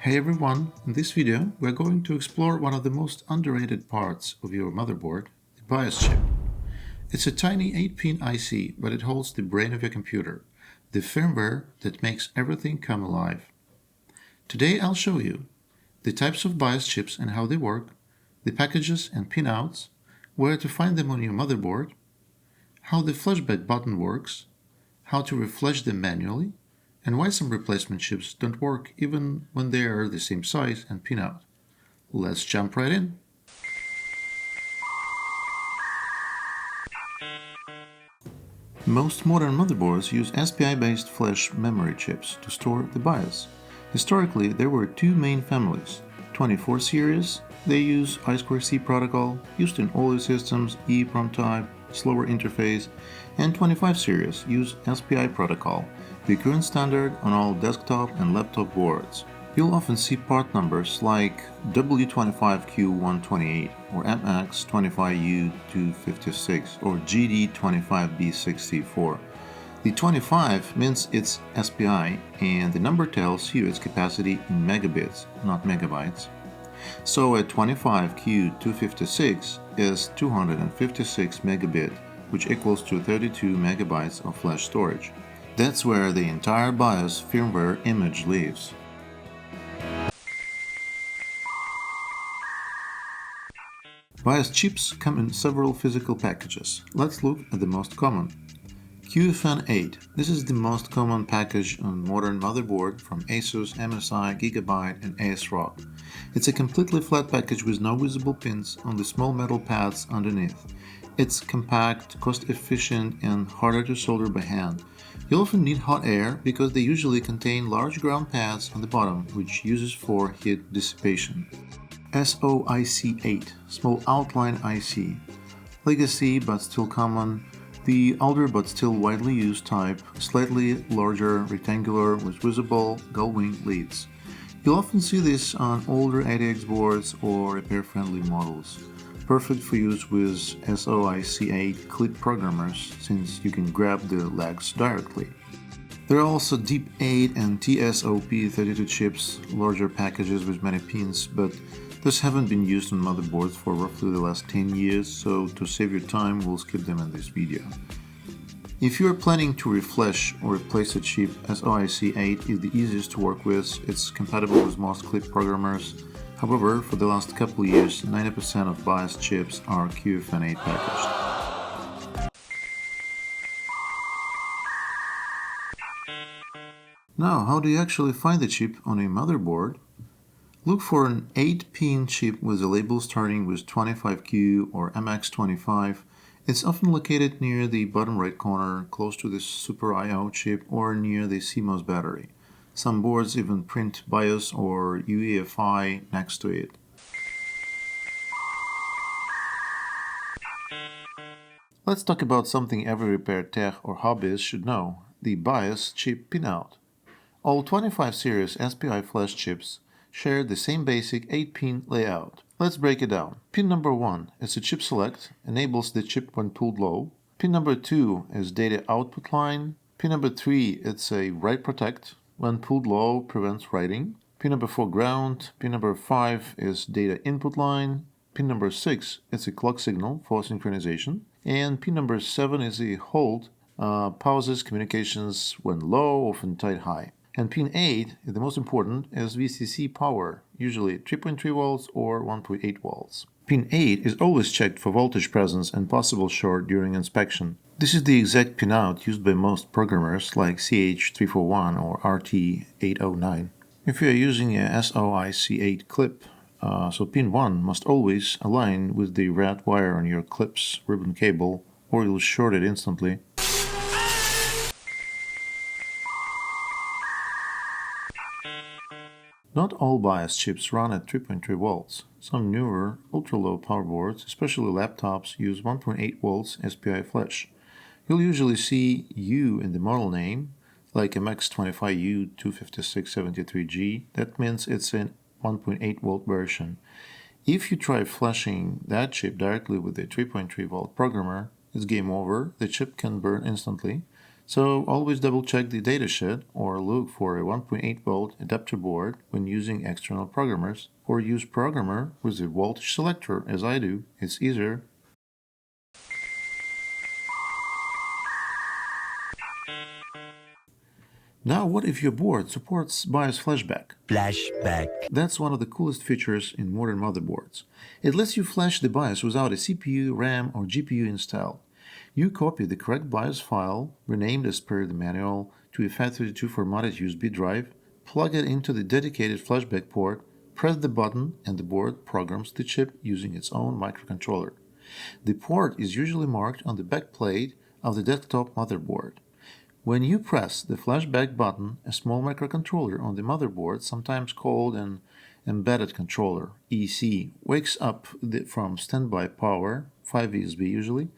Hey everyone, in this video we're going to explore one of the most underrated parts of your motherboard, the BIOS chip. It's a tiny 8-pin IC, but it holds the brain of your computer, the firmware that makes everything come alive. Today I'll show you the types of BIOS chips and how they work, the packages and pinouts, where to find them on your motherboard, how the flashback button works, how to reflash them manually, and why some replacement chips don't work even when they are the same size and pinout. Let's jump right in. Most modern motherboards use SPI-based flash memory chips to store the BIOS. Historically, there were two main families. 24 series, they use I2C protocol, used in older systems, EEPROM type, slower interface, and 25 series use SPI protocol, the current standard on all desktop and laptop boards. You'll often see part numbers like W25Q128 or MX25U256 or GD25B64. The 25 means it's SPI and the number tells you its capacity in megabits, not megabytes. So a 25Q256 is 256 megabit, which equals to 32 megabytes of flash storage. That's where the entire BIOS firmware image lives. BIOS chips come in several physical packages. Let's look at the most common. QFN8. This is the most common package on modern motherboard from ASUS, MSI, Gigabyte, and ASRock. It's a completely flat package with no visible pins on the small metal pads underneath. It's compact, cost-efficient, and harder to solder by hand. You often need hot air because they usually contain large ground pads on the bottom, which uses for heat dissipation. SOIC8, Small Outline IC. Legacy but still common. The older but still widely used type, slightly larger, rectangular with visible gull-wing leads. You'll often see this on older ATX boards or repair-friendly models. Perfect for use with SOIC8 clip programmers since you can grab the legs directly. There are also Deep 8 and TSOP32 chips, larger packages with many pins, but those haven't been used on motherboards for roughly the last 10 years, so to save your time, we'll skip them in this video. If you are planning to reflash or replace a chip, SOIC8 is the easiest to work with. It's compatible with most clip programmers. However, for the last couple years, 90% of BIOS chips are QFN8 packaged. Now, how do you actually find the chip on a motherboard? Look for an 8-pin chip with a label starting with 25Q or MX25. It's often located near the bottom right corner, close to the Super I/O chip or near the CMOS battery. Some boards even print BIOS or UEFI next to it. Let's talk about something every repair tech or hobbyist should know, the BIOS chip pinout. All 25 series SPI flash chips share the same basic 8-pin layout. Let's break it down. Pin number 1 is a chip select, enables the chip when pulled low. Pin number 2 is data output line. Pin number 3 it's a write protect, when pulled low prevents writing. Pin number 4 ground. Pin number 5 is data input line. Pin number 6 is a clock signal for synchronization. And pin number 7 is a hold, pauses communications when low, often tight high. And pin 8, the most important, is VCC power, usually 3.3 volts or 1.8 volts. Pin 8 is always checked for voltage presence and possible short during inspection. This is the exact pinout used by most programmers like CH341 or RT809. If you are using a SOIC8 clip, so pin 1 must always align with the red wire on your clip's ribbon cable or you'll short it instantly. Not all BIOS chips run at 3.3 volts. Some newer, ultra-low power boards, especially laptops, use 1.8 volts SPI flash. You'll usually see U in the model name, like MX25U25673G. That means it's a 1.8 volt version. If you try flashing that chip directly with a 3.3 volt programmer, it's game over. The chip can burn instantly. So always double check the datasheet or look for a 1.8 volt adapter board when using external programmers, or use programmer with a voltage selector as I do. It's easier. Now what if your board supports BIOS flashback? Flashback. That's one of the coolest features in modern motherboards. It lets you flash the BIOS without a CPU, RAM, or GPU installed. You copy the correct BIOS file, renamed as per the manual, to a FAT32 formatted USB drive, plug it into the dedicated flashback port, press the button, and the board programs the chip using its own microcontroller. The port is usually marked on the backplate of the desktop motherboard. When you press the flashback button, a small microcontroller on the motherboard, sometimes called an embedded controller, EC, wakes up from standby power, 5 USB usually.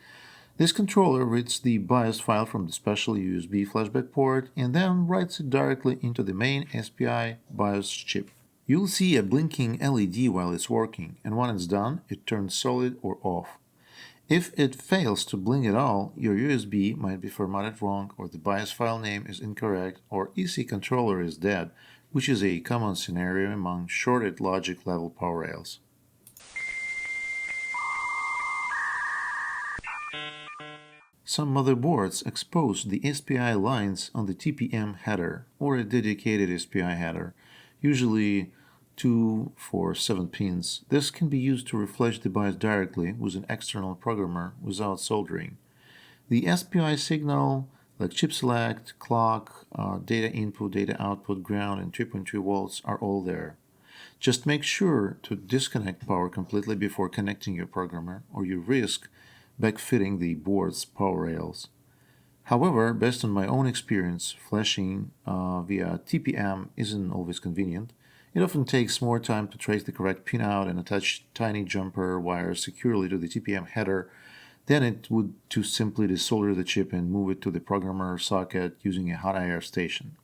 This controller reads the BIOS file from the special USB flashback port and then writes it directly into the main SPI BIOS chip. You'll see a blinking LED while it's working, and when it's done, it turns solid or off. If it fails to blink at all, your USB might be formatted wrong, or the BIOS file name is incorrect, or EC controller is dead, which is a common scenario among shorted logic level power rails. Some motherboards expose the SPI lines on the TPM header or a dedicated SPI header, usually 2 for 7 pins. This can be used to reflash the BIOS directly with an external programmer without soldering. The SPI signal, like chip select, clock, data input, data output, ground, and 3.2 volts are all there. Just make sure to disconnect power completely before connecting your programmer, or you risk backfitting the board's power rails. However, based on my own experience, flashing via TPM isn't always convenient. It often takes more time to trace the correct pinout and attach tiny jumper wires securely to the TPM header than it would to simply desolder the chip and move it to the programmer socket using a hot IR station.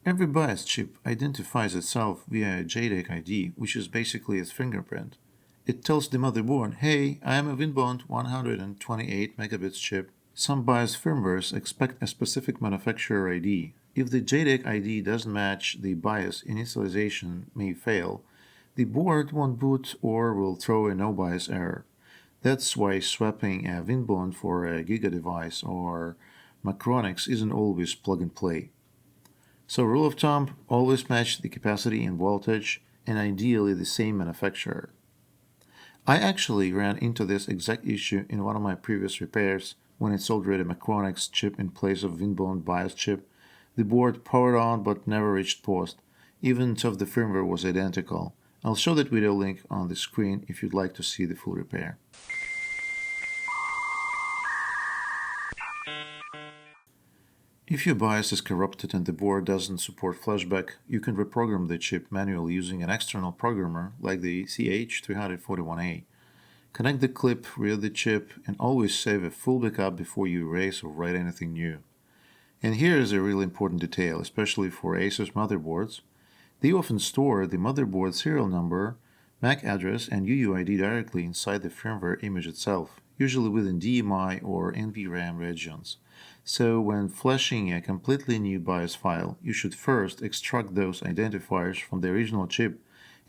Every BIOS chip identifies itself via a JEDEC ID, which is basically its fingerprint. It tells the motherboard, hey, I am a Winbond 128 megabits chip. Some BIOS firmwares expect a specific manufacturer ID. If the JEDEC ID doesn't match, the BIOS initialization may fail. The board won't boot or will throw a no BIOS error. That's why swapping a Winbond for a Giga device or Macronix isn't always plug and play. So rule of thumb, always match the capacity and voltage, and ideally the same manufacturer. I actually ran into this exact issue in one of my previous repairs when I soldered a Macronix chip in place of Winbond BIOS chip. The board powered on but never reached post, even though the firmware was identical. I'll show that video link on the screen if you'd like to see the full repair. If your BIOS is corrupted and the board doesn't support flashback, you can reprogram the chip manually using an external programmer like the CH341A. Connect the clip, read the chip, and always save a full backup before you erase or write anything new. And here is a really important detail, especially for Asus motherboards. They often store the motherboard serial number, MAC address, and UUID directly inside the firmware image itself, usually within DMI or NVRAM regions. So when flashing a completely new BIOS file, you should first extract those identifiers from the original chip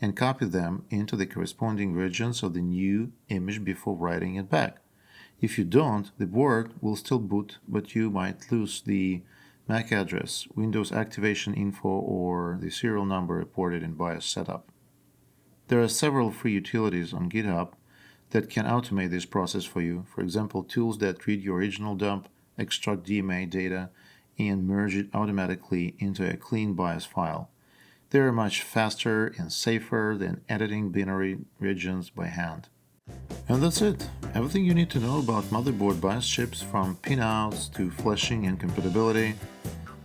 and copy them into the corresponding regions of the new image before writing it back. If you don't, the board will still boot, but you might lose the MAC address, Windows activation info, or the serial number reported in BIOS setup. There are several free utilities on GitHub that can automate this process for you. For example, tools that read your original dump, extract DMA data, and merge it automatically into a clean BIOS file. They are much faster and safer than editing binary regions by hand. And that's it. Everything you need to know about motherboard BIOS chips, from pinouts to flashing and compatibility.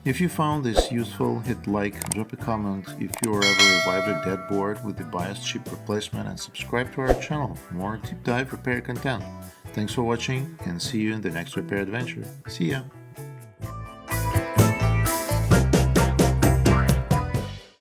If you found this useful, hit like, drop a comment if you ever revived a dead board with the BIOS chip replacement, and subscribe to our channel for more deep dive repair content. Thanks for watching, and see you in the next repair adventure. See ya!